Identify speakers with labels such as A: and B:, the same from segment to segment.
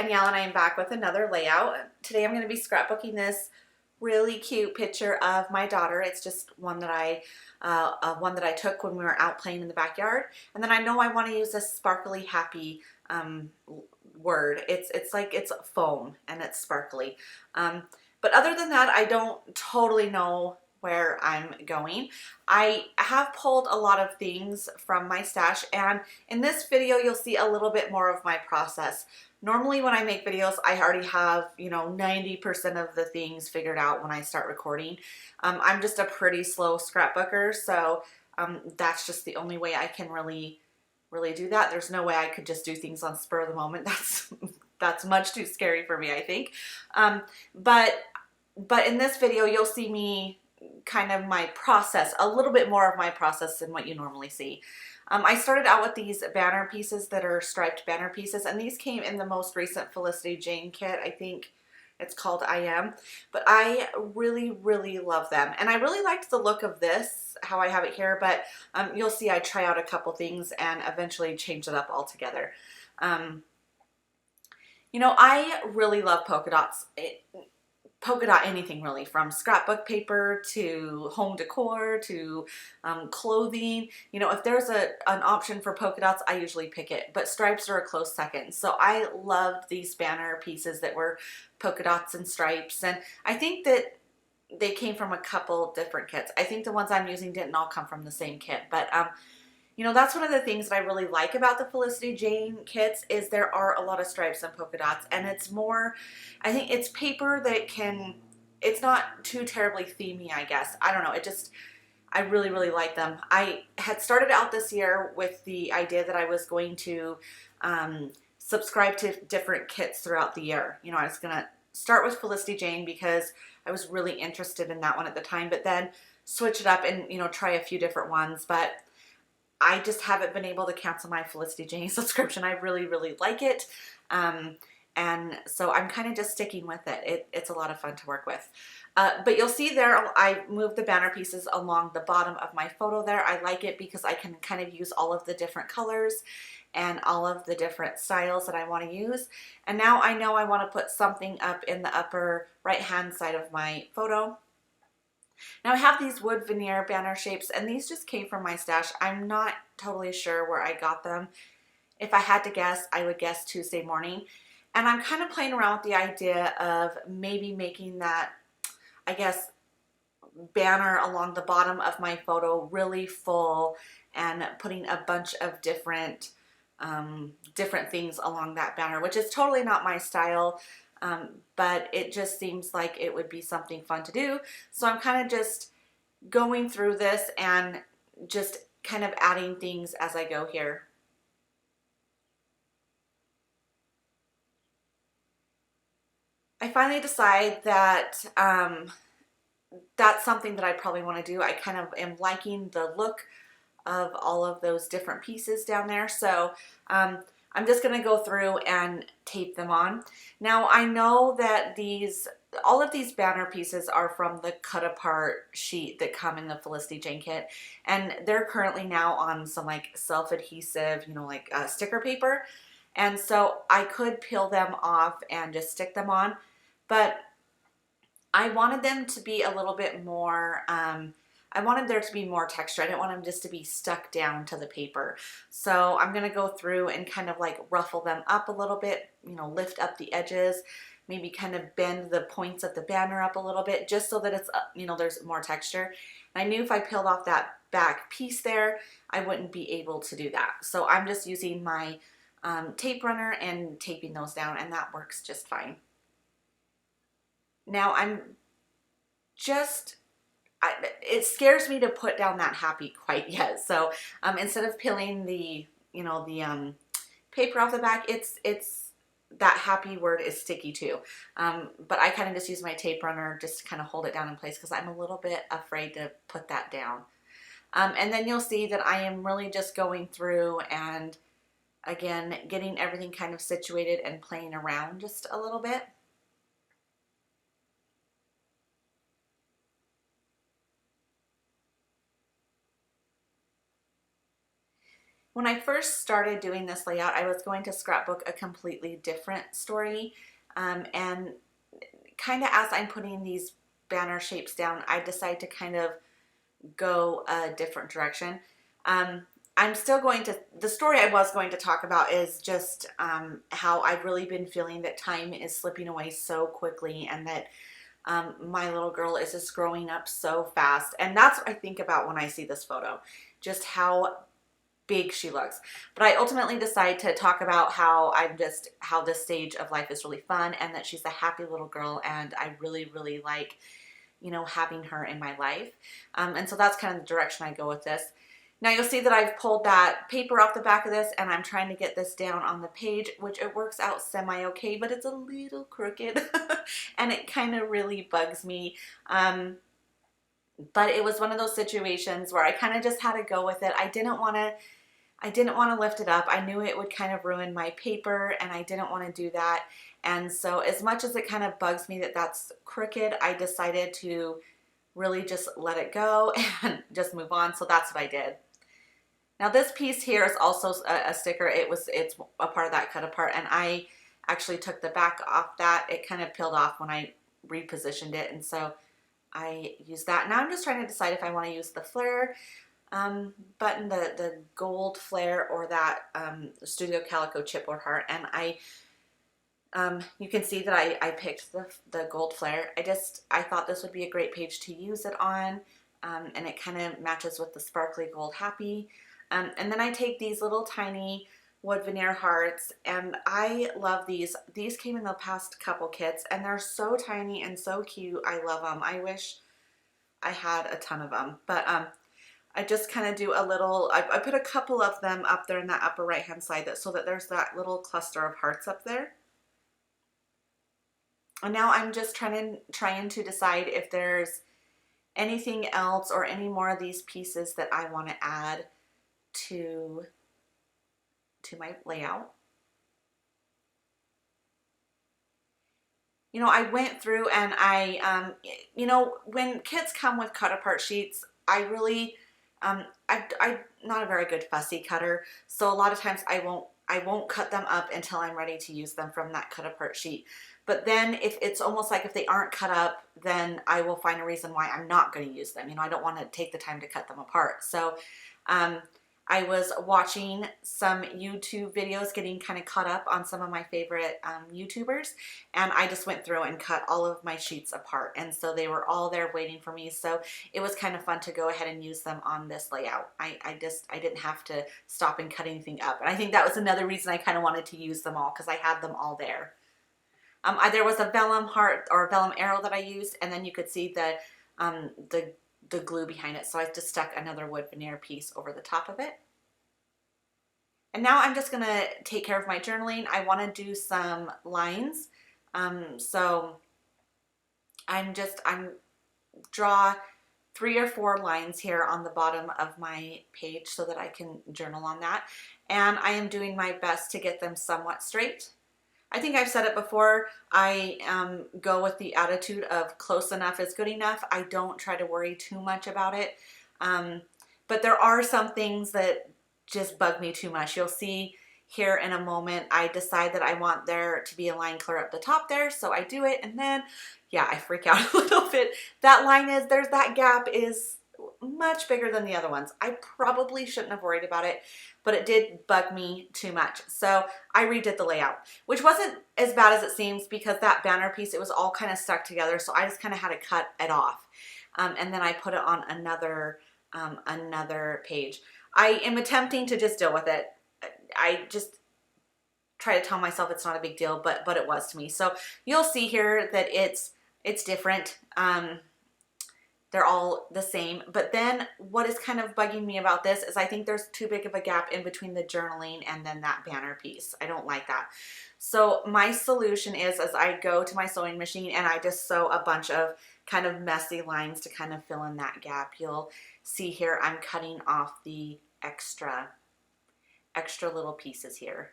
A: Danielle and I am back with another layout. Today I'm going to be scrapbooking this really cute picture of my daughter. It's just one that I took when we were out playing in the backyard. And then I know I want to use this sparkly happy word. It's like it's foam and it's sparkly. But other than that, I don't totally know where I'm going. I have pulled a lot of things from my stash, and in this video you'll see a little bit more of my process. Normally when I make videos, I already have, 90% of the things figured out when I start recording. I'm just a pretty slow scrapbooker, so that's just the only way I can really do that. There's no way I could just do things on spur of the moment. That's much too scary for me, I think. But in this video, you'll see me kind of my process, a little bit more of my process than what you normally see. I started out with these banner pieces that are striped banner pieces, and these came in the most recent Felicity Jane kit. I think it's called I Am, but I really love them, and I really liked the look of this, how I have it here, but you'll see I try out a couple things and eventually change it up altogether. I really love polka dots. Polka dot anything really, from scrapbook paper to home decor to clothing. If there's an option for polka dots, I usually pick it, but stripes are a close second. So I loved these banner pieces that were polka dots and stripes, and I think that they came from a couple different kits. I think the ones I'm using didn't all come from the same kit, but that's one of the things that I really like about the Felicity Jane kits is there are a lot of stripes and polka dots, and it's more, I think it's paper that it's not too terribly themey, I guess. I don't know. I really like them. I had started out this year with the idea that I was going to subscribe to different kits throughout the year. I was going to start with Felicity Jane because I was really interested in that one at the time, but then switch it up and, try a few different ones. But I just haven't been able to cancel my Felicity Jane subscription. I really like it. And so I'm kind of just sticking with it. It's a lot of fun to work with. But you'll see there, I moved the banner pieces along the bottom of my photo there. I like it because I can kind of use all of the different colors and all of the different styles that I want to use. And now I know I want to put something up in the upper right-hand side of my photo. Now I have these wood veneer banner shapes, and these just came from my stash. I'm not totally sure where I got them. If I had to guess, I would guess Tuesday morning. And I'm kind of playing around with the idea of maybe making that, I guess, banner along the bottom of my photo really full and putting a bunch of different things along that banner, which is totally not my style. But it just seems like it would be something fun to do. So I'm kind of just going through this and just kind of adding things as I go here. I finally decide that that's something that I probably want to do. I kind of am liking the look of all of those different pieces down there. So I'm just going to go through and tape them on. Now I know that all of these banner pieces are from the cut apart sheet that come in the Felicity Jane kit, and they're currently now on some like self-adhesive, sticker paper. And so I could peel them off and just stick them on, but I wanted them to be a little bit more, I wanted there to be more texture. I didn't want them just to be stuck down to the paper. So I'm going to go through and kind of like ruffle them up a little bit, lift up the edges, maybe kind of bend the points of the banner up a little bit just so that it's, there's more texture. And I knew if I peeled off that back piece there, I wouldn't be able to do that. So I'm just using my tape runner and taping those down, and that works just fine. Now it scares me to put down that happy quite yet. So instead of peeling the paper off the back, it's that happy word is sticky too. But I kind of just use my tape runner just to kind of hold it down in place because I'm a little bit afraid to put that down. And then you'll see that I am really just going through and again getting everything kind of situated and playing around just a little bit. When I first started doing this layout, I was going to scrapbook a completely different story. And kind of as I'm putting these banner shapes down, I decide to kind of go a different direction. I'm still going to, the story I was going to talk about is just how I've really been feeling that time is slipping away so quickly, and that my little girl is just growing up so fast. And that's what I think about when I see this photo, just how big she looks. But I ultimately decide to talk about how this stage of life is really fun, and that she's a happy little girl, and I really, really like, you know, having her in my life. And so that's kind of the direction I go with this. Now you'll see that I've pulled that paper off the back of this, and I'm trying to get this down on the page, which it works out semi-okay, but it's a little crooked and it kind of really bugs me. But it was one of those situations where I kind of just had to go with it. I didn't want to lift it up. I knew it would kind of ruin my paper, and I didn't want to do that. And so as much as it kind of bugs me that that's crooked, I decided to really just let it go and just move on. So that's what I did. Now this piece here is also a sticker. It's a part of that cut apart, and I actually took the back off that. It kind of peeled off when I repositioned it, and so I used that. Now I'm just trying to decide if I want to use the flare button, the gold flare, or that Studio Calico chipboard heart. And you can see that I picked the gold flare. I thought this would be a great page to use it on, and it kind of matches with the sparkly gold happy. And then I take these little tiny wood veneer hearts, and I love these. These came in the past couple kits, and they're so tiny and so cute. I love them. I wish I had a ton of them, but I just kind of do a little, I put a couple of them up there in that upper right hand side, so that there's that little cluster of hearts up there. And now I'm just trying to decide if there's anything else or any more of these pieces that I want to add to my layout. You know, I went through and you know, when kits come with cut apart sheets, I really, I'm not a very good fussy cutter. So a lot of times I won't cut them up until I'm ready to use them from that cut apart sheet. But then if it's almost like if they aren't cut up, then I will find a reason why I'm not going to use them. You know, I don't want to take the time to cut them apart. So, I was watching some YouTube videos, getting kind of caught up on some of my favorite YouTubers, and I just went through and cut all of my sheets apart, and so they were all there waiting for me. So it was kind of fun to go ahead and use them on this layout. I didn't have to stop and cut anything up, and I think that was another reason I kind of wanted to use them all, because I had them all there. There was a vellum heart or a vellum arrow that I used, and then you could see the glue behind it. So I just stuck another wood veneer piece over the top of it. And now I'm just going to take care of my journaling. I want to do some lines. So I'm draw 3 or 4 lines here on the bottom of my page so that I can journal on that. And I am doing my best to get them somewhat straight. I think I've said it before, I go with the attitude of close enough is good enough. I don't try to worry too much about it. But there are some things that just bug me too much. You'll see here in a moment, I decide that I want there to be a line clear up the top there, so I do it, and then, yeah, I freak out a little bit. That line that gap is much bigger than the other ones. I probably shouldn't have worried about it, but it did bug me too much. So I redid the layout, which wasn't as bad as it seems, because that banner piece, it was all kind of stuck together. So I just kind of had to cut it off. And then I put it on another page. I am attempting to just deal with it. I just try to tell myself it's not a big deal, but it was to me. So you'll see here that it's different. They're all the same. But then what is kind of bugging me about this is I think there's too big of a gap in between the journaling and then that banner piece. I don't like that. So my solution is I go to my sewing machine and I just sew a bunch of kind of messy lines to kind of fill in that gap. You'll see here I'm cutting off the extra little pieces here.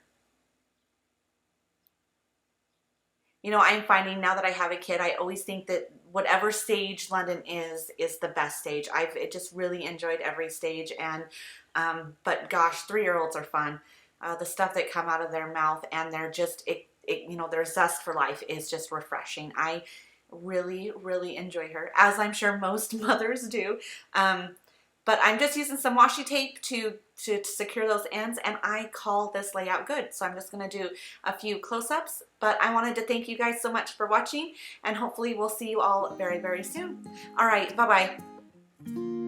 A: You know, I'm finding now that I have a kid, I always think that whatever stage London is the best stage. I've just really enjoyed every stage, and but gosh, 3-year-olds are fun. The stuff that come out of their mouth, and they're just you know, their zest for life is just refreshing. I really, really enjoy her, as I'm sure most mothers do. But I'm just using some washi tape to secure those ends, and I call this layout good. So I'm just going to do a few close-ups, but I wanted to thank you guys so much for watching, and hopefully we'll see you all very, very soon. All right, bye-bye.